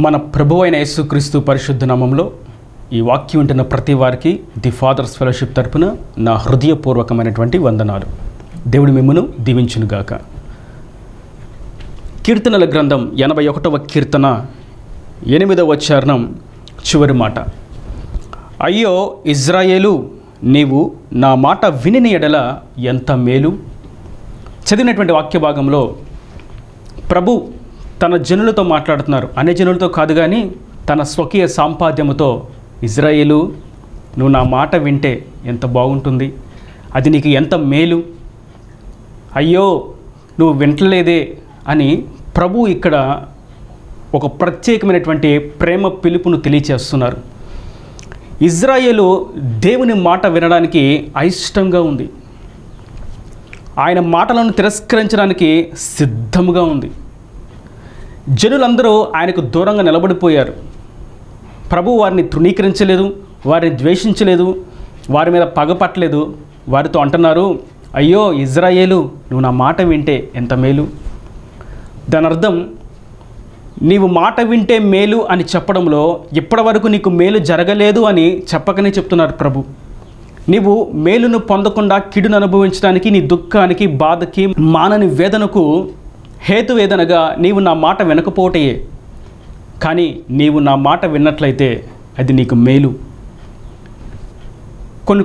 మన ప్రభువు అయిన యేసుక్రీస్తు పరిశుద్ధ నామములో ఈ వాక్యం వింటున్న ప్రతి వారికి ది ఫాదర్స్ ఫెలోషిప్ తరపున నా హృదయపూర్వకమైనటువంటి వందనాలు. దేవుడు మిమ్మును దీవించునుగాక. కీర్తనల గ్రంథం 81వ కీర్తన 8వ చరణం చివరి మాట, అయ్యో ఇజ్రాయేలు, నీవు నా మాట వినిన ఎడల ఎంత మేలు. చదివినటువంటి వాక్య భాగంలో ప్రభు తన జనులతో మాట్లాడుతున్నారు. అనే జనులతో కాదు కానీ తన స్వకీయ సాంపాద్యముతో, ఇజ్రాయేలు నువ్వు నా మాట వింటే ఎంత బాగుంటుంది, అది నీకు ఎంత మేలు, అయ్యో నువ్వు వింటలేదే అని ప్రభు ఇక్కడ ఒక ప్రత్యేకమైనటువంటి ప్రేమ పిలుపును తెలియచేస్తున్నారు. ఇజ్రాయేలు దేవుని మాట వినడానికి అయిష్టంగా ఉంది, ఆయన మాటలను తిరస్కరించడానికి సిద్ధంగా ఉంది. జనులందరూ ఆయనకు దూరంగా నిలబడిపోయారు. ప్రభు వారిని తృణీకరించలేదు, వారిని ద్వేషించలేదు, వారి మీద పగపట్టలేదు. వారితో అంటున్నారు, అయ్యో ఇజ్రాయేలు నువ్వు నా మాట వింటే ఎంత మేలు. దాని అర్థం, నీవు మాట వింటే మేలు అని చెప్పడంలో ఇప్పటి వరకు నీకు మేలు జరగలేదు అని చెప్పకనే చెప్తున్నారు ప్రభు. నీవు మేలును పొందకుండా కిడును అనుభవించడానికి, నీ దుఃఖానికి, బాధకి, మానని వేదనకు హేతువేదనగా నీవు నా మాట వినకపోవటయే. కానీ నీవు నా మాట విన్నట్లయితే అది నీకు మేలు.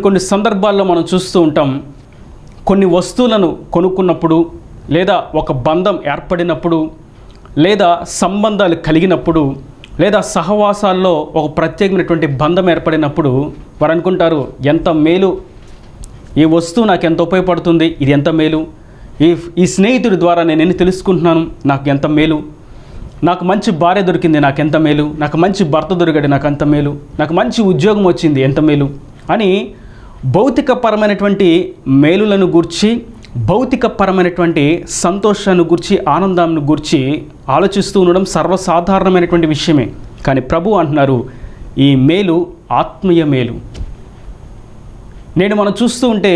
కొన్ని సందర్భాల్లో మనం చూస్తూ ఉంటాం, కొన్ని వస్తువులను కొనుక్కున్నప్పుడు, లేదా ఒక బంధం ఏర్పడినప్పుడు, లేదా సంబంధాలు కలిగినప్పుడు, లేదా సహవాసాల్లో ఒక ప్రత్యేకమైనటువంటి బంధం ఏర్పడినప్పుడు వారు అనుకుంటారు, ఎంత మేలు, ఈ వస్తువు నాకు ఎంత ఉపయోగపడుతుంది, ఇది ఎంత మేలు, ఈ స్నేహితుడి ద్వారా నేను ఎన్ని తెలుసుకుంటున్నాను, నాకు ఎంత మేలు, నాకు మంచి భార్య దొరికింది, నాకు ఎంత మేలు, నాకు మంచి భర్త దొరికాడు, నాకు అంత మేలు, నాకు మంచి ఉద్యోగం వచ్చింది, ఎంత మేలు అని భౌతికపరమైనటువంటి మేలులను గూర్చి, భౌతికపరమైనటువంటి సంతోషాన్ని గూర్చి, ఆనందాన్ని గూర్చి ఆలోచిస్తూ ఉండడం సర్వసాధారణమైనటువంటి విషయమే. కానీ ప్రభు అంటున్నారు, ఈ మేలు ఆత్మీయ మేలు. మనం చూస్తూ ఉంటే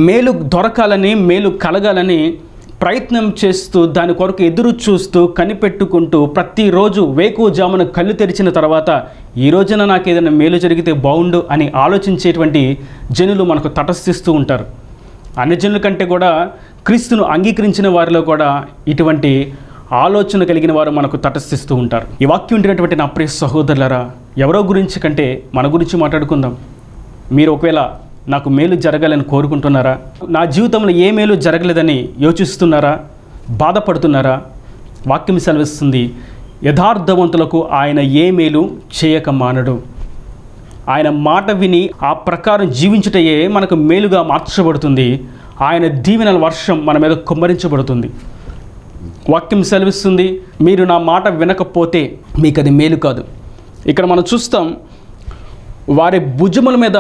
మేలు దొరకాలని, మేలు కలగాలని ప్రయత్నం చేస్తూ, దాని కొరకు ఎదురు చూస్తూ, కనిపెట్టుకుంటూ, ప్రతిరోజు వేకువజామున కళ్ళు తెరిచిన తర్వాత ఈ రోజున నాకు ఏదైనా మేలు జరిగితే బాగుండు అని ఆలోచించేటువంటి జనులు మనకు తటస్థిస్తూ ఉంటారు. అన్ని జనుల కంటే కూడా క్రీస్తును అంగీకరించిన వారిలో కూడా ఇటువంటి ఆలోచన కలిగిన వారు మనకు తటస్థిస్తూ ఉంటారు. ఈ వాక్యం ఉంటున్నటువంటి నా ప్రియ సహోదరులారా, ఎవరో గురించి కంటే మన గురించి మాట్లాడుకుందాం. మీరు ఒకవేళ నాకు మేలు జరగాలని కోరుకుంటున్నారా? నా జీవితంలో ఏ మేలు జరగలేదని యోచిస్తున్నారా? బాధపడుతున్నారా? వాక్యం సెలవిస్తుంది, యథార్థవంతులకు ఆయన ఏ మేలు చేయక మానడు. ఆయన మాట విని ఆ ప్రకారం జీవించుటయే మనకు మేలుగా మార్చబడుతుంది. ఆయన దీవెనల వర్షం మన మీద కుమ్మరించబడుతుంది. వాక్యం సెలవిస్తుంది, మీరు నా మాట వినకపోతే మీకు అది మేలు కాదు. ఇక్కడ మనం చూస్తాం, వారి భుజముల మీద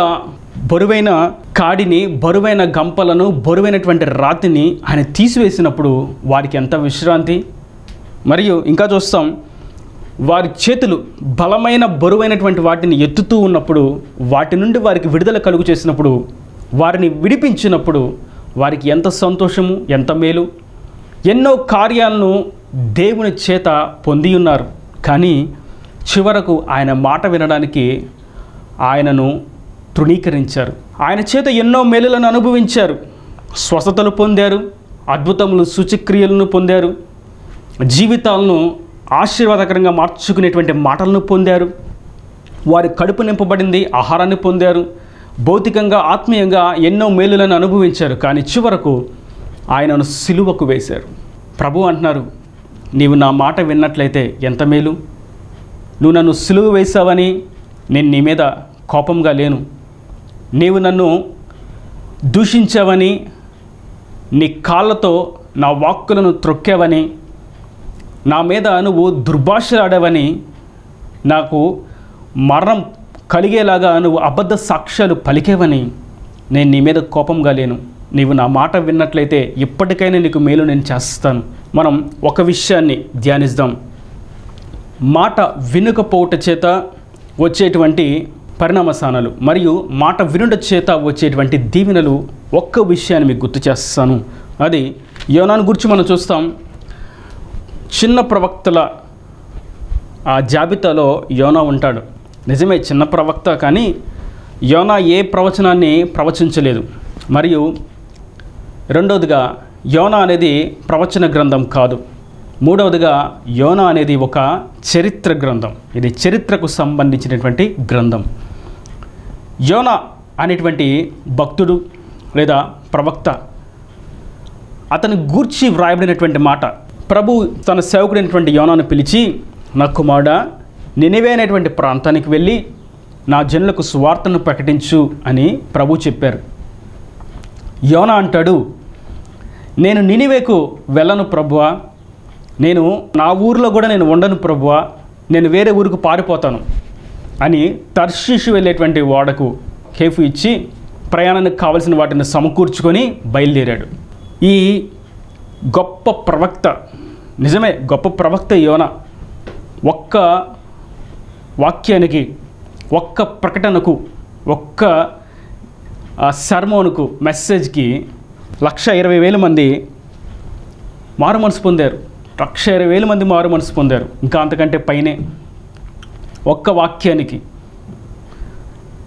బరువైన కాడిని, బరువైన గంపలను, బరువైనటువంటి రాతిని ఆయన తీసివేసినప్పుడు వారికి ఎంత విశ్రాంతి. మరియు ఇంకా చూస్తాం, వారి చేతులు బలమైన బరువైనటువంటి వాటిని ఎత్తుతూ ఉన్నప్పుడు, వాటి నుండి వారికి విడుదల కలుగు చేసినప్పుడు, వారిని విడిపించినప్పుడు వారికి ఎంత సంతోషము, ఎంత మేలు. ఎన్నో కార్యాలను దేవుని చేత పొంది ఉన్నారు. కానీ చివరకు ఆయన మాట వినడానికి ఆయనను తృణీకరించారు. ఆయన చేత ఎన్నో మేలులను అనుభవించారు, స్వస్థతలు పొందారు, అద్భుతములు, సూచక్రియలను పొందారు, జీవితాలను ఆశీర్వాదకరంగా మార్చుకునేటువంటి మాటలను పొందారు, వారి కడుపు నింపబడింది, ఆహారాన్ని పొందారు, భౌతికంగా, ఆత్మీయంగా ఎన్నో మేలులను అనుభవించారు. కానీ చివరకు ఆయనను సిలువకు వేశారు. ప్రభు అంటున్నారు, నీవు నా మాట విన్నట్లయితే ఎంత మేలు. నువ్వు నన్ను సిలువ వేశావని నేను నీ మీద కోపంగా లేను. నీవు నన్ను దూషించావని, నీ కాళ్ళతో నా వాక్కులను త్రొక్కావని, నా మీద నువ్వు దుర్భాషలాడావని, నాకు మరణం కలిగేలాగా నువ్వు అబద్ధ సాక్ష్యాలు పలికేవని నేను నీ మీద కోపంగా లేను. నీవు నా మాట విన్నట్లయితే ఇప్పటికైనా నీకు మేలు నేను చేస్తాను. మనం ఒక విషయాన్ని ధ్యానిద్దాం. మాట వినకపోవట చేత వచ్చేటువంటి పరిణామస్థానాలు మరియు మాట వినుట చేత వచ్చేటువంటి దీవెనలు ఒక్క విషయాన్ని మీకు గుర్తు చేస్తాను. అది యోనాను గురించి మనం చూస్తాం. చిన్న ప్రవక్తల ఆ జాబితాలో యోనా ఉంటాడు. నిజమే, చిన్న ప్రవక్త, కానీ యోనా ఏ ప్రవచనాన్ని ప్రవచించలేదు. మరియు రెండవదిగా యోనా అనేది ప్రవచన గ్రంథం కాదు. మూడవదిగా యోనా అనేది ఒక చరిత్ర గ్రంథం. ఇది చరిత్రకు సంబంధించినటువంటి గ్రంథం. యోనా అనేటువంటి భక్తుడు లేదా ప్రవక్త, అతని గూర్చి వ్రాయబడినటువంటి మాట, ప్రభు తన సేవకుడైనటువంటి యోనాను పిలిచి, నా కుమారుడా, నినివే అనేటువంటి ప్రాంతానికి వెళ్ళి నా జనులకు సువార్తను ప్రకటించు అని ప్రభు చెప్పారు. యోనా అంటాడు, నేను నినివేకు వెళ్ళను ప్రభువా, నేను నా ఊరిలో కూడా నేను ఉండను ప్రభువా, నేను వేరే ఊరికి పారిపోతాను అని తర్షీషు వెళ్ళేటువంటి ఓడకు కేఫ్ ఇచ్చి ప్రయాణానికి కావలసిన వాటిని సమకూర్చుకొని బయలుదేరాడు. ఈ గొప్ప ప్రవక్త, నిజమే గొప్ప ప్రవక్త యోనా, ఒక్క వాక్యానికి, ఒక్క ప్రకటనకు, ఒక్క సర్మోనుకు, మెసేజ్కి 1,20,000 మంది మారు మనసు పొందారు. 1,20,000 మంది మారు మనసు పొందారు. ఇంకా అంతకంటే పైనే ఒక్క వాక్యానికి.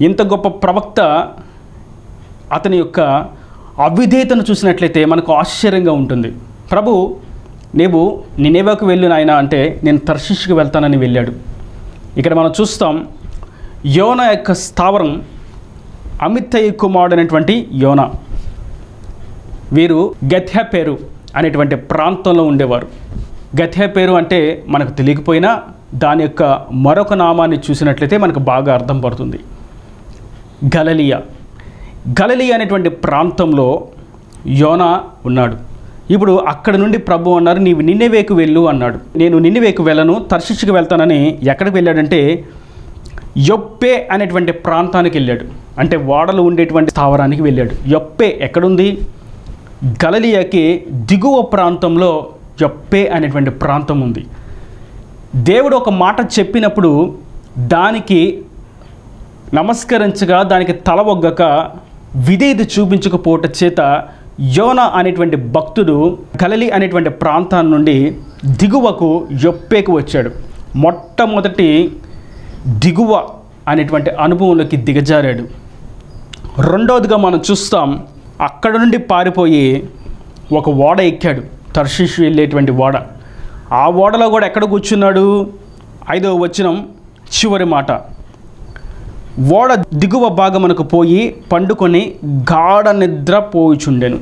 ఇంత గొప్ప ప్రవక్త, అతని యొక్క అవిధేయతను చూసినట్లయితే మనకు ఆశ్చర్యంగా ఉంటుంది. ప్రభు, నీవు నినివేకు వెళ్ళు నాయనా అంటే, నేను తర్షీషుకు వెళ్తానని వెళ్ళాడు. ఇక్కడ మనం చూస్తాం, యోనా యొక్క స్థావరం అమిత్తయి కుమారుడు అనేటువంటి యోనా. వీరు గత్యాపేరు అనేటువంటి ప్రాంతంలో ఉండేవారు. గత్యాపేరు అంటే మనకు తెలియకపోయినా దాని యొక్క మరొక నామాన్ని చూసినట్లయితే మనకు బాగా అర్థం పడుతుంది. గలిలయ అనేటువంటి ప్రాంతంలో యోనా ఉన్నాడు. ఇప్పుడు అక్కడ నుండి ప్రభు అన్నారు, నీవు నినివేకు వెళ్ళు అన్నాడు. నేను నినివేకు వెళ్ళను, తర్షీషుకు వెళ్తానని ఎక్కడికి వెళ్ళాడంటే యొప్పే అనేటువంటి ప్రాంతానికి వెళ్ళాడు. అంటే ఓడలు ఉండేటువంటి స్థావరానికి వెళ్ళాడు. యొప్పే ఎక్కడుంది? గలిలయకి దిగువ ప్రాంతంలో యొప్పే అనేటువంటి ప్రాంతం ఉంది. దేవుడు ఒక మాట చెప్పినప్పుడు దానికి నమస్కరించగా, దానికి తల ఒగ్గక, విధేయత చూపించకపోవటం చేత యోనా అనేటువంటి భక్తుడు గలిలయ అనేటువంటి ప్రాంతం నుండి దిగువకు యొప్పేకు వచ్చాడు. మొట్టమొదటి దిగువ అనేటువంటి అనుభవంలోకి దిగజారాడు. రెండవదిగా మనం చూస్తాం, అక్కడ నుండి పారిపోయి ఒక ఓడ ఎక్కాడు, తర్షీషు వెళ్ళేటువంటి ఓడ. ఆ ఓడలో కూడా ఎక్కడ కూర్చున్నాడు? 5వ వచనం చివరి మాట, ఓడ దిగువ భాగమునకు పోయి పండుకొని గాఢ నిద్ర పోయిచుండెను.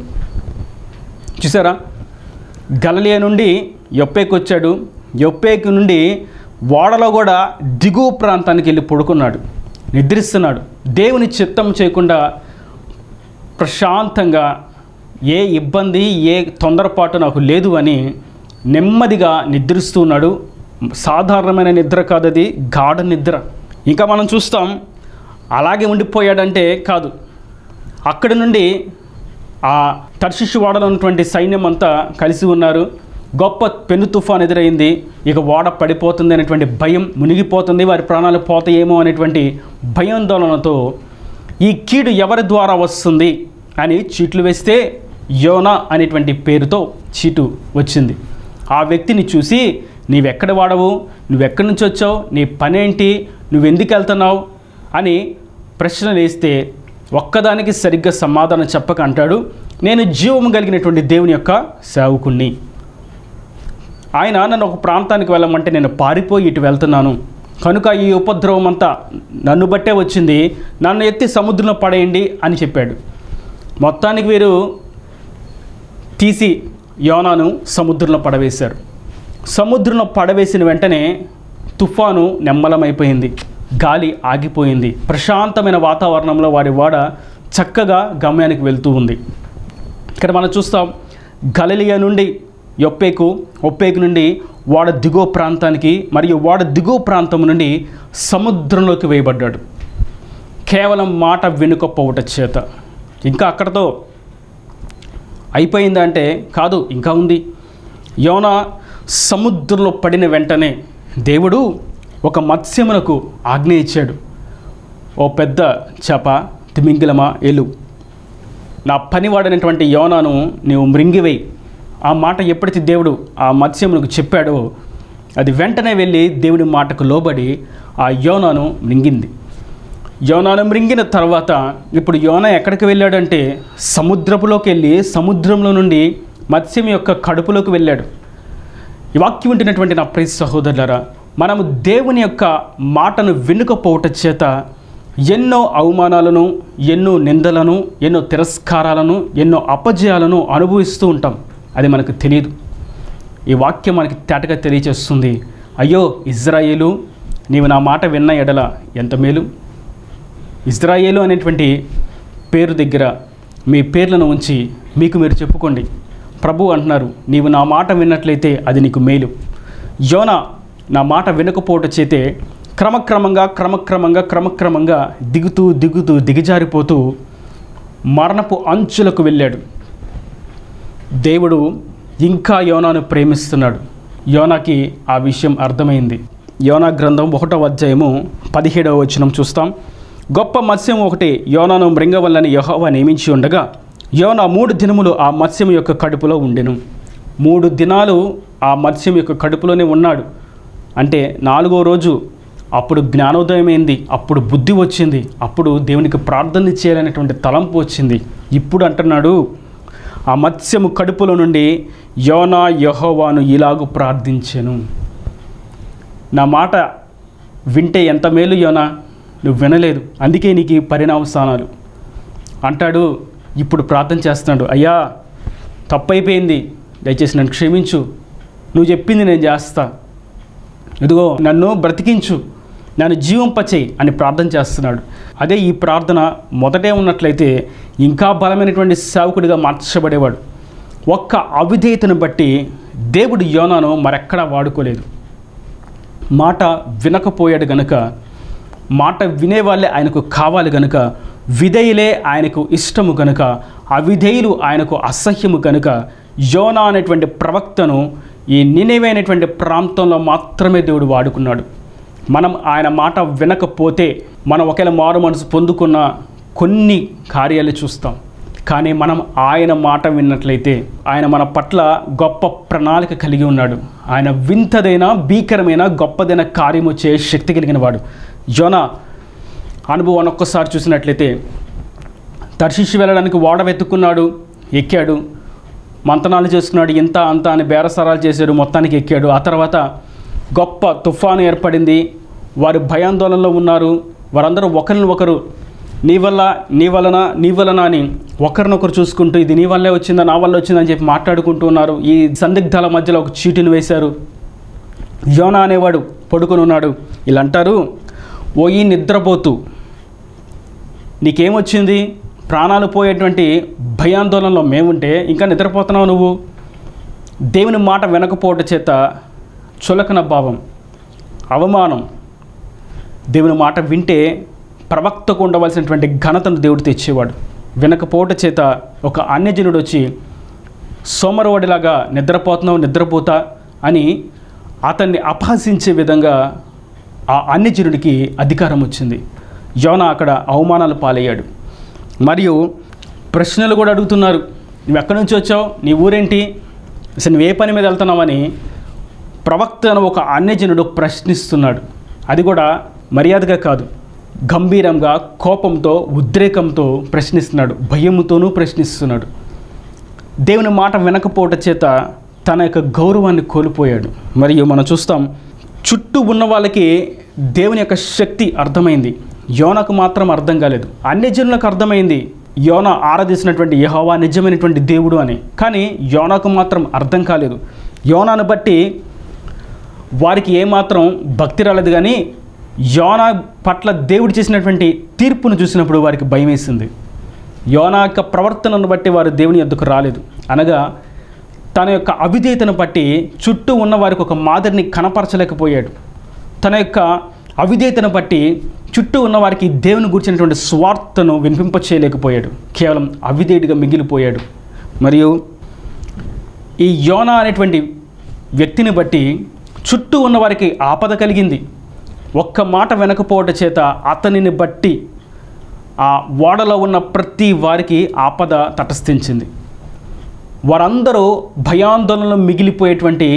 చూసారా? గలిలయ నుండి యొప్పేకు వచ్చాడు. యొప్పేకు నుండి ఓడలో కూడా దిగువ ప్రాంతానికి వెళ్ళి పడుకున్నాడు, నిద్రిస్తున్నాడు. దేవుని చిత్తం చేయకుండా ప్రశాంతంగా, ఏ ఇబ్బంది, ఏ తొందరపాటు నాకు లేదు అని నెమ్మదిగా నిద్రిస్తున్నాడు. సాధారణమైన నిద్ర కాదు, అది గాఢ నిద్ర. ఇంకా మనం చూస్తాం, అలాగే ఉండిపోయాడంటే కాదు, అక్కడి నుండి ఆ తర్షీషు ఓడలో ఉన్నటువంటి సైన్యం అంతా కలిసి ఉన్నారు. గొప్ప పెను తుఫాన్ ఎదురైంది. ఇక ఓడ పడిపోతుంది అనేటువంటి భయం, మునిగిపోతుంది, వారి ప్రాణాలు పోతాయేమో అనేటువంటి భయాందోళనతో ఈ కీడు ఎవరి ద్వారా వస్తుంది అని చీట్లు వేస్తే యోనా అనేటువంటి పేరుతో చీటు వచ్చింది. ఆ వ్యక్తిని చూసి, నీవెక్కడ వాడవు, నువ్వెక్కడి నుంచి వచ్చావు, నీ పనేంటి, నువ్వెందుకు వెళ్తున్నావు అని ప్రశ్న వేస్తే ఒక్కదానికి సరిగ్గా సమాధానం చెప్పక అంటాడు, నేను జీవము కలిగినటువంటి దేవుని యొక్క సేవకుణ్ణి. ఆయన నన్ను ఒక ప్రాంతానికి వెళ్ళమంటే నేను పారిపోయి ఇటు వెళ్తున్నాను, కనుక ఈ ఉపద్రవం అంతా నన్ను బట్టే వచ్చింది, నన్ను ఎత్తి సముద్రంలో పడేయండి అని చెప్పాడు. మొత్తానికి వీరు తీసి యోనాను సముద్రంలో పడవేశారు. సముద్రంలో పడవేసిన వెంటనే తుఫాను నెమ్మలమైపోయింది, గాలి ఆగిపోయింది. ప్రశాంతమైన వాతావరణంలో వారి ఓడ చక్కగా గమ్యానికి వెళ్తూ ఉంది. ఇక్కడ మనం చూస్తాం, గలిలయ నుండి యొప్పేకు నుండి ఓడ దిగువ ప్రాంతానికి, మరియు ఓడ దిగువ ప్రాంతం నుండి సముద్రంలోకి వేయబడ్డాడు. కేవలం మాట వెనుకపోవట చేత. ఇంకా అక్కడతో అయిపోయిందంటే కాదు, ఇంకా ఉంది. యోనా సముద్రంలో పడిన వెంటనే దేవుడు ఒక మత్స్యమునకు ఆజ్ఞ ఇచ్చాడు. ఓ పెద్ద చేప, తిమింగిలమా, ఎలు, నా పనివాడైనటువంటి యోనాను నీవు మృంగివేయి. ఆ మాట ఎప్పుడైతే దేవుడు ఆ మత్స్యమునకు చెప్పాడో అది వెంటనే వెళ్ళి దేవుని మాటకు లోబడి ఆ యోనాను మృంగింది. యోనాను మృంగిన తర్వాత ఇప్పుడు యోనా ఎక్కడికి వెళ్ళాడంటే సముద్రపులోకి వెళ్ళి సముద్రంలో నుండి మత్స్యం యొక్క కడుపులోకి వెళ్ళాడు. ఈ వాక్యం వింటున్నటువంటి నా ప్రియ సహోదరులారా, మనము దేవుని యొక్క మాటను వినుకపోవట చేత ఎన్నో అవమానాలను, ఎన్నో నిందలను, ఎన్నో తిరస్కారాలను, ఎన్నో అపజయాలను అనుభవిస్తూ ఉంటాం. అది మనకు తెలియదు. ఈ వాక్యం మనకి తేటగా తెలియచేస్తుంది. అయ్యో ఇజ్రాయేలు, నీవు నా మాట విన్న ఎడల ఎంత మేలు. ఇజ్రాయేలు అనేటువంటి పేరు దగ్గర మీ పేర్లను ఉంచి మీకు మీరు చెప్పుకోండి. ప్రభు అంటున్నారు, నీవు నా మాట విన్నట్లయితే అది నీకు మేలు. యోనా నా మాట వినకపోవట చేతే క్రమక్రమంగా దిగజారిపోతూ మరణపు అంచులకు వెళ్ళాడు. దేవుడు ఇంకా యోనాను ప్రేమిస్తున్నాడు. యోనాకి ఆ విషయం అర్థమైంది. యోనా గ్రంథం 1వ అధ్యాయము 17వ వచనం చూస్తాం. గొప్ప మత్స్యం ఒకటి యోనాను మృంగవల్లని యెహోవా నియమించి ఉండగా యోనా 3 దినములు ఆ మత్స్యం యొక్క కడుపులో ఉండెను. 3 దినాలు ఆ మత్స్యం యొక్క కడుపులోనే ఉన్నాడు. అంటే 4వ రోజు అప్పుడు జ్ఞానోదయమైంది, అప్పుడు బుద్ధి వచ్చింది, అప్పుడు దేవునికి ప్రార్థన చేయాలనేటువంటి తలంపు వచ్చింది. ఇప్పుడు అంటున్నాడు, ఆ మత్స్యము కడుపులో నుండి యోనా యెహోవాను ఇలాగు ప్రార్థించెను. నా మాట వింటే ఎంత మేలు యోనా, నువ్వు వినలేదు, అందుకే నీకు పరిణామస్థానాలు అంటాడు. ఇప్పుడు ప్రార్థన చేస్తున్నాడు, అయ్యా తప్పైపోయింది, దయచేసి నన్ను క్షమించు, నువ్వు చెప్పింది నేను చేస్తా, ఇదిగో నన్ను బ్రతికించు, నన్ను జీవింపచేయి అని ప్రార్థన చేస్తున్నాడు. అదే ఈ ప్రార్థన మొదటే ఉన్నట్లయితే ఇంకా బలమైనటువంటి సేవకుడిగా మార్చబడేవాడు. ఒక్క అవిధేయతను బట్టి దేవుడు యోనాను మరెక్కడా వాడుకోలేదు. మాట వినకపోయాడు గనుక, మాట వినేవాళ్ళే ఆయనకు కావాలి గనుక, విధేయులే ఆయనకు ఇష్టము గనుక, అవిధేయులు ఆయనకు అసహ్యము గనుక యోనా అనేటువంటి ప్రవక్తను ఈ నినెవే అనేటువంటి ప్రాంతంలో మాత్రమే దేవుడు వాడుకున్నాడు. మనం ఆయన మాట వినకపోతే మనం ఒకవేళ మారు మనసు పొందుకున్న కొన్ని కార్యాలు చూస్తాం. కానీ మనం ఆయన మాట విన్నట్లయితే ఆయన మన పట్ల గొప్ప ప్రణాళిక కలిగి ఉన్నాడు. ఆయన వింతదైన, భీకరమైన, గొప్పదైన కార్యము చే శక్తి కలిగిన వాడు. యోనా అనుభవాన్ని ఒక్కసారి చూసినట్లయితే తర్షీషు వెళ్ళడానికి ఓడ వెతుక్కున్నాడు, ఎక్కాడు, మంతనాలు చేసుకున్నాడు, ఇంత అంత అని బేరసారాలు చేశాడు, మొత్తానికి ఎక్కాడు. ఆ తర్వాత గొప్ప తుఫాను ఏర్పడింది. వారు భయాందోళనలో ఉన్నారు. వారందరూ ఒకరినొకరు నీ వలన అని ఒకరినొకరు చూసుకుంటూ ఇది నీ వల్లే వచ్చిందా, నా వల్ల వచ్చిందని చెప్పి మాట్లాడుకుంటూ ఉన్నారు. ఈ సందిగ్ధాల మధ్యలో ఒక చీటిని వేశారు. యోనా అనేవాడు పడుకొని ఉన్నాడు. ఇలా అంటారు, ఓ ఈ నిద్రపోతూ నీకేమొచ్చింది, ప్రాణాలు పోయేటువంటి భయాందోళనలో మేముంటే ఇంకా నిద్రపోతున్నావు నువ్వు. దేవుని మాట వినకపోవటం చేత చులకన భావం, అవమానం. దేవుని మాట వింటే ప్రవక్తకు ఉండవలసినటువంటి ఘనతను దేవుడు తెచ్చేవాడు. వినకపోవటం చేత ఒక అన్యజనుడు వచ్చి సోమరవాడిలాగా నిద్రపోతా అని అతన్ని అపహసించే విధంగా ఆ అన్యజనుడికి అధికారం వచ్చింది. యోనా అక్కడ అవమానాలు పాలయ్యాడు. మరియు ప్రశ్నలు కూడా అడుగుతున్నారు, నువ్వు ఎక్కడి నుంచి వచ్చావు, నీ ఊరేంటి, అసలు నువ్వు ఏ పని మీద వెళ్తున్నావని ప్రవక్తను ఒక అన్యజనుడు ప్రశ్నిస్తున్నాడు. అది కూడా మర్యాదగా కాదు, గంభీరంగా, కోపంతో, ఉద్రేకంతో ప్రశ్నిస్తున్నాడు, భయముతోనూ ప్రశ్నిస్తున్నాడు. దేవుని మాట వినకపోవటం చేత తన యొక్క గౌరవాన్ని కోల్పోయాడు. మరియు మనం చూస్తాం, చుట్టూ ఉన్న వాళ్ళకి దేవుని యొక్క శక్తి అర్థమైంది, యోనాకు మాత్రం అర్థం కాలేదు. అన్యజనులకు అర్థమైంది యోనా ఆరాధించినటువంటి యెహోవా నిజమైనటువంటి దేవుడు అని, కానీ యోనాకు మాత్రం అర్థం కాలేదు. యోనాను బట్టి వారికి ఏమాత్రం భక్తి రాలేదు, కానీ యోనా పట్ల దేవుడు చేసినటువంటి తీర్పును చూసినప్పుడు వారికి భయం వేసింది. యోనా యొక్క ప్రవర్తనను బట్టి వారు దేవుని యొద్దకు రాలేదు. అనగా తన యొక్క అవిధేయతను బట్టి చుట్టూ ఉన్న వారికి ఒక మాదిరిని కనపరచలేకపోయాడు. తన యొక్క అవిధేయతను బట్టి చుట్టూ ఉన్న వారికి దేవుని గురించినటువంటి స్వార్థను వినిపింపచేయలేకపోయాడు. కేవలం అవిధేయుడిగా మిగిలిపోయాడు. మరియు ఈ యోనా అనేటువంటి వ్యక్తిని బట్టి చుట్టూ ఉన్న వారికి ఆపద కలిగింది. ఒక్క మాట వినకపోవటం చేత అతనిని బట్టి ఆ ఓడలో ఉన్న ప్రతి వారికి ఆపద తటస్థించింది. వారందరూ భయాందోళనలో మిగిలిపోయేటువంటి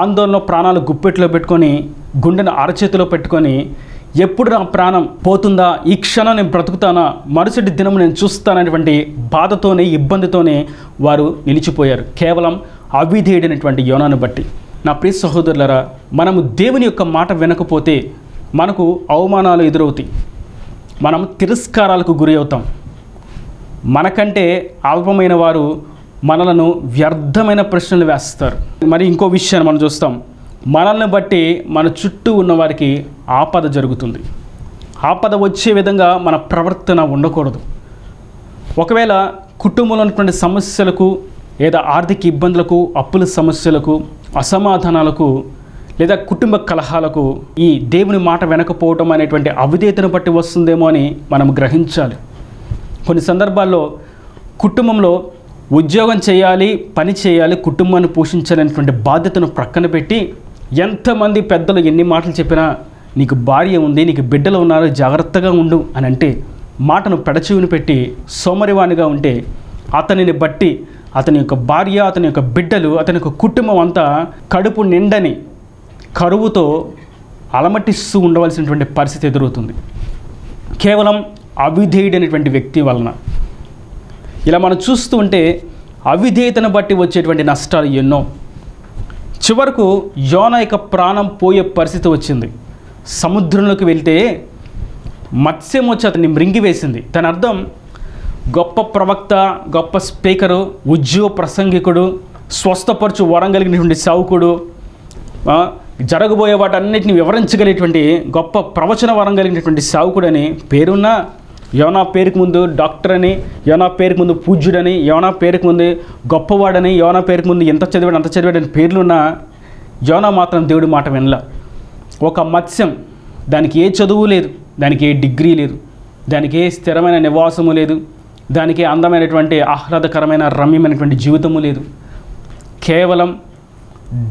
ఆందోళన, ప్రాణాలు గుప్పెట్లో పెట్టుకొని, గుండెను అరచేతిలో పెట్టుకొని, ఎప్పుడు నా ప్రాణం పోతుందా, ఈ క్షణం నేను బ్రతుకుతానా, మరుసటి దినం నేను చూస్తాననేటువంటి బాధతోనే, ఇబ్బందితోనే వారు నిలిచిపోయారు, కేవలం అవిధేయుడైనటువంటి యోనాను బట్టి. నా ప్రియ సహోదరులారా, మనము దేవుని యొక్క మాట వినకపోతే మనకు అవమానాలు ఎదురవుతాయి, మనం తిరస్కారాలకు గురి అవుతాం. మనకంటే అల్పమైన వారు మనలను వ్యర్థమైన ప్రశ్నలు వేస్తారు. మరి ఇంకో విషయాన్ని మనం చూస్తాం, మనల్ని బట్టి మన చుట్టూ ఉన్న వారికి ఆపద జరుగుతుంది. ఆపద వచ్చే విధంగా మన ప్రవర్తన ఉండకూడదు. ఒకవేళ కుటుంబంలో ఉన్నటువంటి సమస్యలకు, లేదా ఆర్థిక ఇబ్బందులకు, అప్పుల సమస్యలకు, అసమాధానాలకు, లేదా కుటుంబ కలహాలకు ఈ దేవుని మాట వినకపోవటం అనేటువంటి అవిధేయతను బట్టి వస్తుందేమో అని మనం గ్రహించాలి. కొన్ని సందర్భాల్లో కుటుంబంలో ఉద్యోగం చేయాలి, పని చేయాలి, కుటుంబాన్ని పోషించాలనేటువంటి బాధ్యతను ప్రక్కన పెట్టి, ఎంతమంది పెద్దలు ఎన్ని మాటలు చెప్పినా నీకు భార్య ఉంది, నీకు బిడ్డలు ఉన్నారు, జాగ్రత్తగా ఉండు అని అంటే మాటను పెడచెవిని పెట్టి సోమరివానిగా ఉంటే అతనిని బట్టి అతని యొక్క భార్య, అతని యొక్క బిడ్డలు, అతని యొక్క కుటుంబం అంతా కడుపు నిండని కరువుతో అలమటిస్తూ ఉండవలసినటువంటి పరిస్థితి ఎదురవుతుంది, కేవలం అవిధేయుడైనటువంటి వ్యక్తి వలన. ఇలా మనం చూస్తూ ఉంటే అవిధేయతను బట్టి వచ్చేటువంటి నష్టాలు ఎన్నో. చివరకు యోనా యొక్క ప్రాణం పోయే పరిస్థితి వచ్చింది. సముద్రంలోకి వెళ్తే మత్స్యం వచ్చి అతన్ని మృంగివేసింది. దాని అర్థం గొప్ప ప్రవక్త, గొప్ప స్పీకరు, ఉద్యోగ ప్రసంగికుడు, స్వస్థపరచు వరం కలిగినటువంటి సేవకుడు, జరగబోయే వాటన్నిటిని వివరించగలిగినటువంటి గొప్ప ప్రవచన వరం కలిగినటువంటి సేవకుడు అని పేరున్న యోనా పేరుకు ముందు డాక్టర్ అని, యోనా పేరుకు ముందు పూజ్యుడని, యోనా పేరుకు ముందు గొప్పవాడని, యోనా పేరుకు ముందు ఎంత చదివాడు అంత చదివాడని పేర్లున్న యోనా మాత్రం దేవుడి మాట వినలా. ఒక మత్స్యం, దానికి ఏ చదువు లేదు, దానికి ఏ డిగ్రీ లేదు, దానికి ఏ స్థిరమైన నివాసము లేదు, దానికి అందమైనటువంటి ఆహ్లాదకరమైన రమ్యమైనటువంటి జీవితము లేదు, కేవలం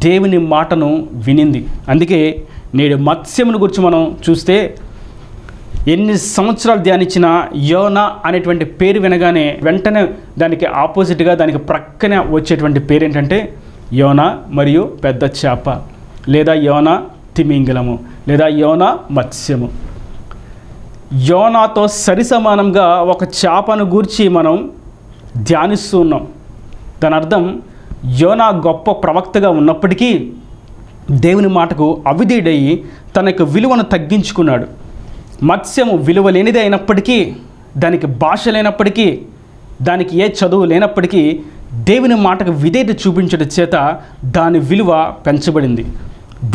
దేవుని మాటను వినింది. అందుకే నేడు మత్స్యమును గురించి మనం చూస్తే ఎన్ని సంవత్సరాలు ధ్యానించినా యోనా అనేటువంటి పేరు వినగానే వెంటనే దానికి ఆపోజిట్గా, దానికి ప్రక్కనే వచ్చేటువంటి పేరు ఏంటంటే యోనా మరియు పెద్ద చేప, లేదా యోనా తిమింగలము, లేదా యోనా మత్స్యము. యోనాతో సరిసమానంగా ఒక చేపను గూర్చి మనం ధ్యానిస్తూ ఉన్నాం. దాని అర్థం యోనా గొప్ప ప్రవక్తగా ఉన్నప్పటికీ దేవుని మాటకు అవిధేయుడయి తన యొక్క విలువను తగ్గించుకున్నాడు. మత్స్యము విలువ లేనిది అయినప్పటికీ, దానికి భాష లేనప్పటికీ, దానికి ఏ చదువు లేనప్పటికీ దేవుని మాటకు విధేయత చూపించడం చేత దాని విలువ పెంచబడింది.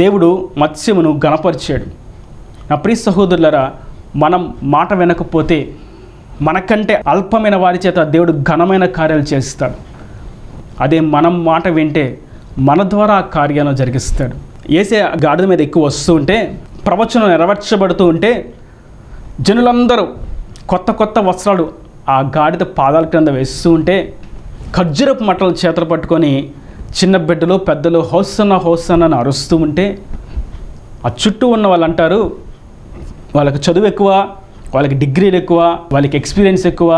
దేవుడు మత్స్యమును గణపరిచాడు. నా ప్రియ సహోదరులారా, మనం మాట వినకపోతే మనకంటే అల్పమైన వారి చేత దేవుడు ఘనమైన కార్యాలు చేస్తాడు. అదే మనం మాట వింటే మన ద్వారా ఆ కార్యాలను జరిగిస్తాడు. యేసే గాడిద మీద ఎక్కువ వస్తూ ఉంటే, ప్రవచనం నెరవేర్చబడుతూ ఉంటే జనులందరూ కొత్త కొత్త వస్త్రాలు ఆ గాడిద పాదాల క్రింద వేస్తూ ఉంటే, ఖర్జూరపు మట్టలు చేతలు పట్టుకొని చిన్న బిడ్డలు, పెద్దలు హోసన్నా హోసన్నా అని అరుస్తూ ఉంటే, ఆ చుట్టూ ఉన్న వాళ్ళు అంటారు, వాళ్ళకి చదువు ఎక్కువ, వాళ్ళకి డిగ్రీలు ఎక్కువ, వాళ్ళకి ఎక్స్పీరియన్స్ ఎక్కువ,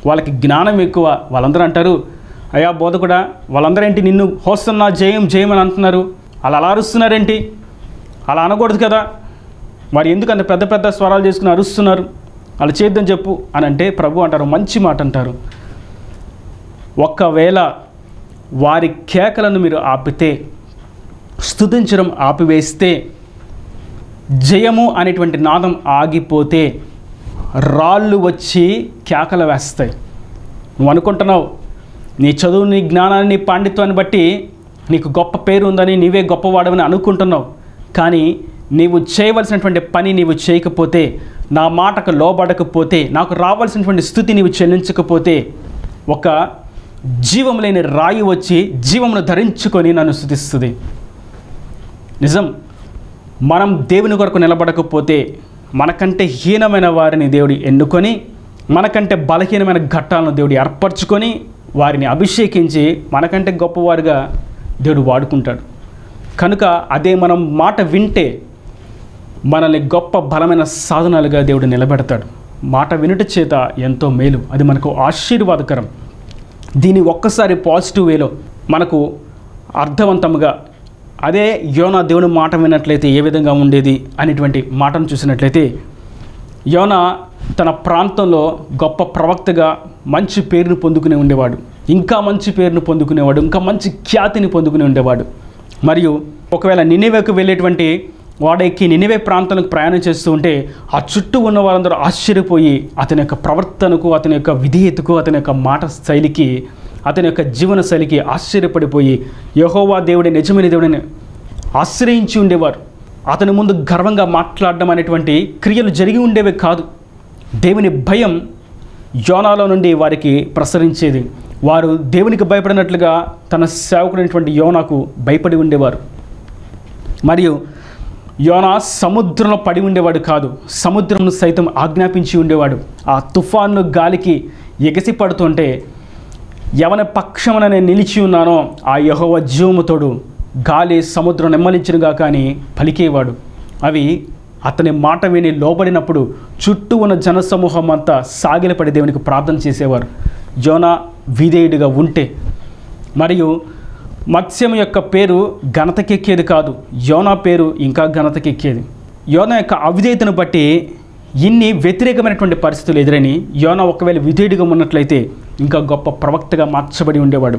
వాళ్ళకి జ్ఞానం ఎక్కువ. వాళ్ళందరూ అంటారు, అయ్యా బోధకుడా, వాళ్ళందరూ ఏంటి నిన్ను హోసన్నా జయం జయం అని అంటున్నారు, అలా అరుస్తున్నారేంటి, అలా అనకూడదు కదా, మరి ఎందుకు అంత పెద్ద పెద్ద స్వరాలు చేసుకుని అరుస్తున్నారు, అలా చేద్దాం చెప్పు అని అంటే ప్రభు అంటారు, మంచి మాట అంటారు, ఒకవేళ వారి కేకలను మీరు ఆపితే, స్తుతించడం ఆపివేస్తే, జయము అనేటువంటి నాదం ఆగిపోతే రాళ్ళు వచ్చి కేకలు వేస్తాయి. నువ్వు అనుకుంటున్నావు నీ చదువు, నీ జ్ఞానాన్ని, నీ పాండిత్యాన్ని బట్టి నీకు గొప్ప పేరు ఉందని, నీవే గొప్పవాడమని అనుకుంటున్నావు. కానీ నీవు చేయవలసినటువంటి పని నీవు చేయకపోతే, నా మాటకు లోబడకపోతే, నాకు రావాల్సినటువంటి స్థుతి నీవు చెల్లించకపోతే, ఒక జీవం లేని రాయి వచ్చి జీవమును ధరించుకొని నన్ను స్తుతిస్తుంది. నిజం, మనం దేవుని కొరకు నిలబడకపోతే మనకంటే హీనమైన వారిని దేవుడు ఎన్నుకొని, మనకంటే బలహీనమైన ఘట్టాలను దేవుడు ఏర్పరచుకొని, వారిని అభిషేకించి మనకంటే గొప్పవారుగా దేవుడు వాడుకుంటాడు. కనుక అదే మనం మాట వింటే మనల్ని గొప్ప బలమైన సాధనాలుగా దేవుడు నిలబెడతాడు. మాట వినుట చేత ఎంతో మేలు, అది మనకు ఆశీర్వాదకరం. దీన్ని ఒక్కసారి పాజిటివ్ వేలో మనకు అర్థవంతంగా అదే యోనా దేవుని మాట విన్నట్లయితే ఏ విధంగా ఉండేది అనేటువంటి మాటను చూసినట్లయితే, యోనా తన ప్రాంతంలో గొప్ప ప్రవక్తగా మంచి పేరును పొందుకునే ఉండేవాడు, ఇంకా మంచి పేరును పొందుకునేవాడు, ఇంకా మంచి ఖ్యాతిని పొందుకుని ఉండేవాడు. మరియు ఒకవేళ నినివేకు వెళ్ళేటువంటి వాడెక్కి నినివే ప్రాంతానికి ప్రయాణం చేస్తూ ఉంటే ఆ చుట్టూ ఉన్న వారందరూ ఆశ్చర్యపోయి అతని యొక్క ప్రవర్తనకు, అతని యొక్క విధేయతకు, అతని యొక్క మాట శైలికి, అతని యొక్క జీవన శైలికి ఆశ్చర్యపడిపోయి యెహోవా దేవుడే నిజమైన దేవుడిని ఆశ్రయించి ఉండేవారు. అతని ముందు గర్వంగా మాట్లాడడం అనేటువంటి క్రియలు జరిగి ఉండేవి కాదు. దేవుని భయం యోనాలో నుండి వారికి ప్రసరించేది. వారు దేవునికి భయపడినట్లుగా తన సేవకుడైనటువంటి యోనాకు భయపడి ఉండేవారు. మరియు యోనా సముద్రంలో పడి ఉండేవాడు కాదు, సముద్రంను సైతం ఆజ్ఞాపించి ఉండేవాడు. ఆ తుఫాను గాలికి ఎగసి పడుతుంటే ఎవరి పక్షమున నేను నిలిచి ఉన్నానో ఆ యెహోవా జీవముతోడు గాలి సముద్రం నెమ్మలించినగా కానీ పలికేవాడు. అవి అతని మాట విని లోబడినప్పుడు చుట్టూ ఉన్న జనసమూహం అంతా సాగిలపడి దేవునికి ప్రార్థన చేసేవారు యోనా విధేయుడిగా ఉంటే. మరియు మత్స్యం యొక్క పేరు ఘనతకెక్కేది కాదు, యోనా పేరు ఇంకా ఘనతకెక్కేది. యోనా యొక్క అవిధేయతను బట్టి ఇన్ని వ్యతిరేకమైనటువంటి పరిస్థితులు ఎదురని యోనా ఒకవేళ విధేయుడిగా ఉన్నట్లయితే ఇంకా గొప్ప ప్రవక్తగా మార్చబడి ఉండేవాడు.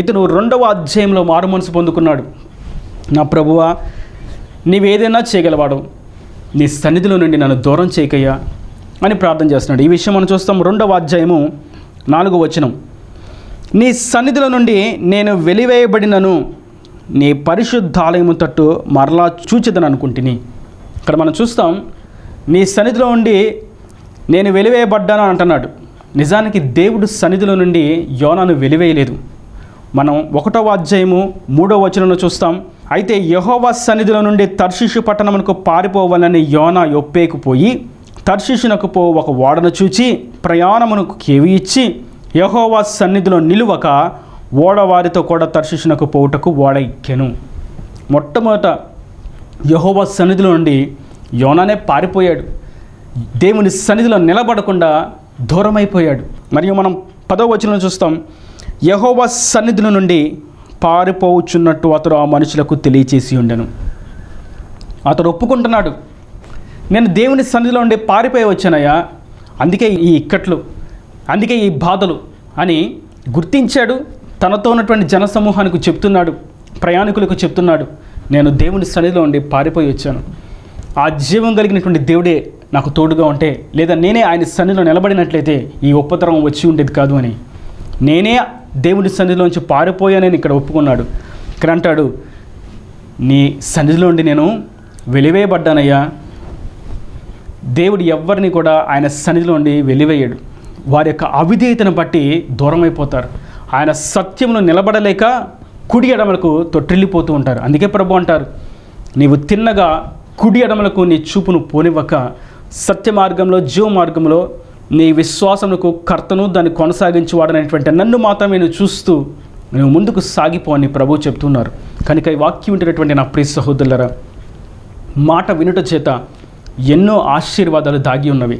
ఇతను 2వ అధ్యాయంలో మారు మనసు పొందుకున్నాడు. నా ప్రభువా, నీవేదైనా చేయగలవాడు, నీ సన్నిధిలో నుండి నన్ను దూరం చేయకయ్యా అని ప్రార్థన చేస్తున్నాడు. ఈ విషయం మనం చూస్తాం 2వ అధ్యాయము 4వ వచనం. నీ సన్నిధిలో నుండి నేను వెలివేయబడినను నీ పరిశుద్ధాలయము తట్టు మరలా చూచెదను అనుకుంటుని. ఇక్కడ మనం చూస్తాం నీ సన్నిధిలో నుండి నేను వెలివేయబడ్డాను అంటున్నాడు. నిజానికి దేవుడు సన్నిధిలో నుండి యోనాను వెలివేయలేదు. మనం 1వ అధ్యాయము 3వ వచనంలో చూస్తాం, అయితే యెహోవా సన్నిధిలో నుండి తర్షీషు పట్టణమునకు పారిపోవాలని యోనా యొప్పేకు పోయి తర్షీషునకు పో ఒక ఓడను చూచి ప్రయాణమునకు కేవి ఇచ్చి యెహోవా సన్నిధిలో నిలువక ఓడవారితో కూడా తర్షీషునకు పోవుటకు ఓడ ఎక్కెను. మొట్టమొదట యెహోవా సన్నిధిలో నుండి యోనానే పారిపోయాడు. దేవుని సన్నిధిలో నిలబడకుండా దూరమైపోయాడు. మరియు మనం 10వ వచనంలో చూస్తాం, యెహోవా సన్నిధిలో నుండి పారిపోవచ్చున్నట్టు అతడు ఆ మనుషులకు తెలియచేసి ఉండెను. అతడు ఒప్పుకుంటున్నాడు, నేను దేవుని సన్నిధిలో ఉండి పారిపోయి వచ్చానయ్యా, అందుకే ఈ ఇక్కట్లు, అందుకే ఈ బాధలు అని గుర్తించాడు. తనతో ఉన్నటువంటి జనసమూహానికి చెప్తున్నాడు, ప్రయాణికులకు చెప్తున్నాడు, నేను దేవుని సన్నిధిలో ఉండి పారిపోయి వచ్చాను. ఆ జీవం కలిగినటువంటి దేవుడే నాకు తోడుగా ఉంటే, లేదా నేనే ఆయన సన్నిధిలో నిలబడినట్లయితే ఈ ఉపద్రవం వచ్చి ఉండేది కాదు అని నేనే దేవుని సన్నిధిలోంచి పారిపోయానని ఇక్కడ ఒప్పుకున్నాడు. ఇక్కడ అంటాడు, నీ సన్నిధిలో ఉండి నేను వెలివేయబడ్డానయ్యా. దేవుడు ఎవ్వరిని కూడా ఆయన సన్నిధిలో ఉండి వెలివేయడు. వారి యొక్క అవిధేయతను బట్టి దూరం అయిపోతారు. ఆయన సత్యమును నిలబడలేక కుడి ఎడమలకు తొట్టిల్లిపోతూ ఉంటారు. అందుకే ప్రభు అంటారు, నీవు తిన్నగా కుడి ఎడమలకు నీ చూపును పోనివ్వక సత్య మార్గంలో జీవ మార్గంలో నీ విశ్వాసమునకు కర్తను దాన్ని కొనసాగించేవాడనేటువంటి నన్ను మాత్రమే నువ్వు చూస్తూ నువ్వు ముందుకు సాగిపో అని ప్రభు చెప్తున్నారు. కనుక ఈ వాక్యం వింటున్నటువంటి నా ప్రియ సహోదరులారా, మాట వినుట చేత ఎన్నో ఆశీర్వాదాలు దాగి ఉన్నవి,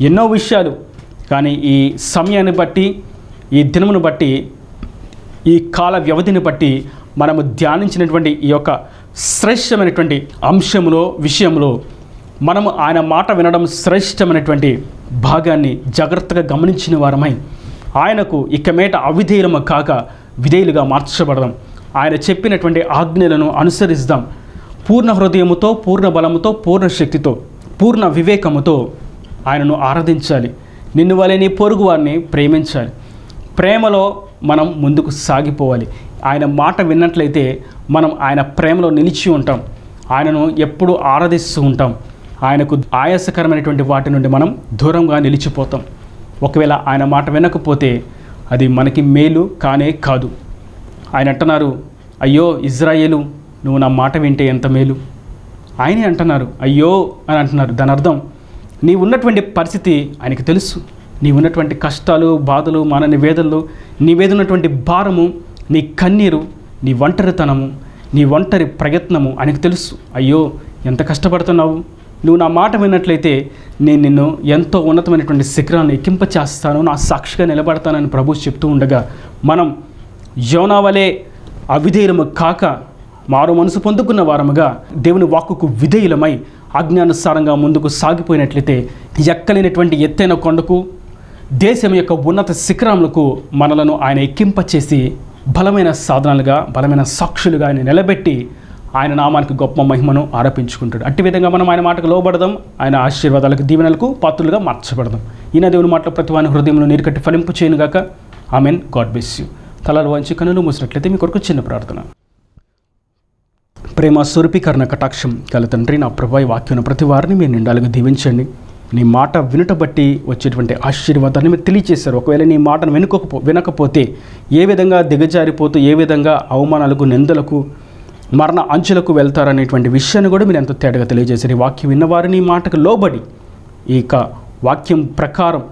ఎన్నో విషయాలు. కానీ ఈ సమయాన్ని బట్టి, ఈ దినమును బట్టి, ఈ కాల వ్యవధిని బట్టి మనము ధ్యానించినటువంటి ఈ యొక్క శ్రేష్టమైనటువంటి అంశంలో విషయంలో మనము ఆయన మాట వినడం శ్రేష్టమైనటువంటి భాగాన్ని జాగ్రత్తగా గమనించిన వారమై ఆయనకు ఇక మీట అవిధేయులము కాక విధేయులుగా మార్చబడదాం. ఆయన చెప్పినటువంటి ఆజ్ఞలను అనుసరిస్తాం. పూర్ణ హృదయముతో, పూర్ణ బలముతో, పూర్ణ శక్తితో, పూర్ణ వివేకముతో ఆయనను ఆరాధించాలి. నిన్ను వలె నీ పొరుగు వారిని ప్రేమించాలి. ప్రేమలో మనం ముందుకు సాగిపోవాలి. ఆయన మాట విన్నట్లయితే మనం ఆయన ప్రేమలో నిలిచి ఉంటాం. ఆయనను ఎప్పుడూ ఆరాధిస్తూ ఉంటాం. ఆయనకు ఆయాసకరమైనటువంటి వాటి నుండి మనం దూరంగా నిలిచిపోతాం. ఒకవేళ ఆయన మాట వినకపోతే అది మనకి మేలు కానే కాదు. ఆయన అంటున్నారు, అయ్యో ఇజ్రాయేలు, నువ్వు నా మాట వింటే ఎంత మేలు. ఆయనే అంటున్నారు అయ్యో అని అంటున్నారు. దాని అర్థం నీవు ఉన్నటువంటి పరిస్థితి ఆయనకు తెలుసు. నీవు ఉన్నటువంటి కష్టాలు, బాధలు, మానని వేదనలు, నీ మీద ఉన్నటువంటి భారము, నీ కన్నీరు, నీ ఒంటరితనము, నీ ఒంటరి ప్రయత్నము ఆయనకు తెలుసు. అయ్యో ఎంత కష్టపడుతున్నావు, నువ్వు నా మాట విన్నట్లయితే నేను నిన్ను ఎంతో ఉన్నతమైనటువంటి శిఖరాన్ని ఎక్కింపచేస్తాను, నా సాక్షిగా నిలబడతానని ప్రభు చెప్తూ ఉండగా మనం యోనా వలె అవిధేయులము కాక మారు మనసు పొందుకున్న వారముగా దేవుని వాక్కుకు విధేయులమై ఆజ్ఞానుసారంగా ముందుకు సాగిపోయినట్లయితే ఎక్కలేనటువంటి ఎత్తైన కొండకు, దేశం యొక్క ఉన్నత శిఖరములకు మనలను ఆయన ఎక్కింపచేసి బలమైన సాధనాలుగా, బలమైన సాక్షులుగా ఆయన నిలబెట్టి ఆయన నామానికి గొప్ప మహిమను ఆరోపించుకుంటాడు. అట్టి విధంగా మనం ఆయన మాటకు లోబడదాం, ఆయన ఆశీర్వాదాలకు, దీవెనలకు పాత్రులుగా మార్చబడదాం. ఈయన దేవుని మాటల ప్రతి వాని హృదయంలో నీరుకట్టి ఫలింపు చేయనుగాక. ఆమెన్. God bless you. తలలు వంచి కనులు మూసినట్లయితే మీ కొరకు చిన్న ప్రార్థన. ప్రేమ స్వరూపీకరణ కటాక్షం కల తండ్రి, నా ప్రభు ఈ వాక్యం ప్రతి వారిని మీరు నిండాలుగా దీవించండి. నీ మాట వినుట బట్టి వచ్చేటువంటి ఆశీర్వాదాన్ని మీరు తెలియజేశారు. ఒకవేళ నీ మాటను వినకపోతే ఏ విధంగా దిగజారిపోతూ, ఏ విధంగా అవమానాలకు, నిందలకు, మరణ అంచులకు వెళ్తారనేటువంటి విషయాన్ని కూడా మీరు ఎంతో తేటగా తెలియజేశారు. ఈ వాక్యం విన్నవారు నీ మాటకు లోబడి, ఇక వాక్యం ప్రకారం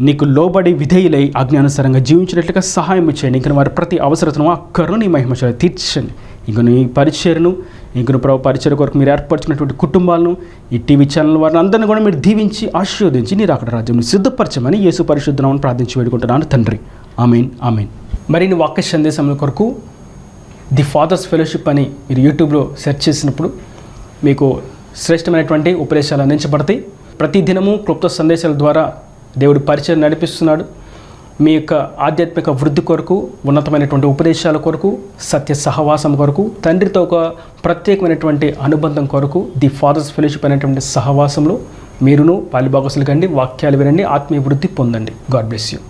నీకు లోబడి విధేయులై ఆజ్ఞానుసారంగా జీవించినట్లుగా సహాయం చేయండి. ఇంక వారి ప్రతి అవసరతను అక్కర్ను నీ మహిమశాలు తీర్చండి. ఇంక నీ పరిచయను, ఇంకను ప్రభు పరిచయ కొరకు మీరు ఏర్పరచినటువంటి కుటుంబాలను, ఈ టీవీ ఛానల్ వారిని అందరినీ కూడా మీరు దీవించి ఆశీర్వదించి నీ రాకడ రాజ్యంలో సిద్ధపరచమని యేసు పరిశుద్ధనామమున ప్రార్థించి వేడుకుంటున్నాను తండ్రి. ఆమేన్, ఆమేన్. మరిన్ని వాక్య సందేశముల కొరకు ది ఫాదర్స్ ఫెలోషిప్ అని మీరు యూట్యూబ్లో సెర్చ్ చేసినప్పుడు మీకు శ్రేష్టమైనటువంటి ఉపదేశాలు అందించబడతాయి. ప్రతి దినము క్లుప్త సందేశాల ద్వారా దేవుడి పరిచయం నడిపిస్తున్నాడు. మీ యొక్క ఆధ్యాత్మిక వృద్ధి కొరకు, ఉన్నతమైనటువంటి ఉపదేశాల కొరకు, సత్య సహవాసం కొరకు, తండ్రితో ఒక ప్రత్యేకమైనటువంటి అనుబంధం కొరకు ది ఫాదర్స్ ఫెలోషిప్ అనేటువంటి సహవాసంలో మీరును పాలుభాగస్తులు కండి, వాక్యాలు వినండి, ఆత్మీయ వృద్ధి పొందండి. God bless you.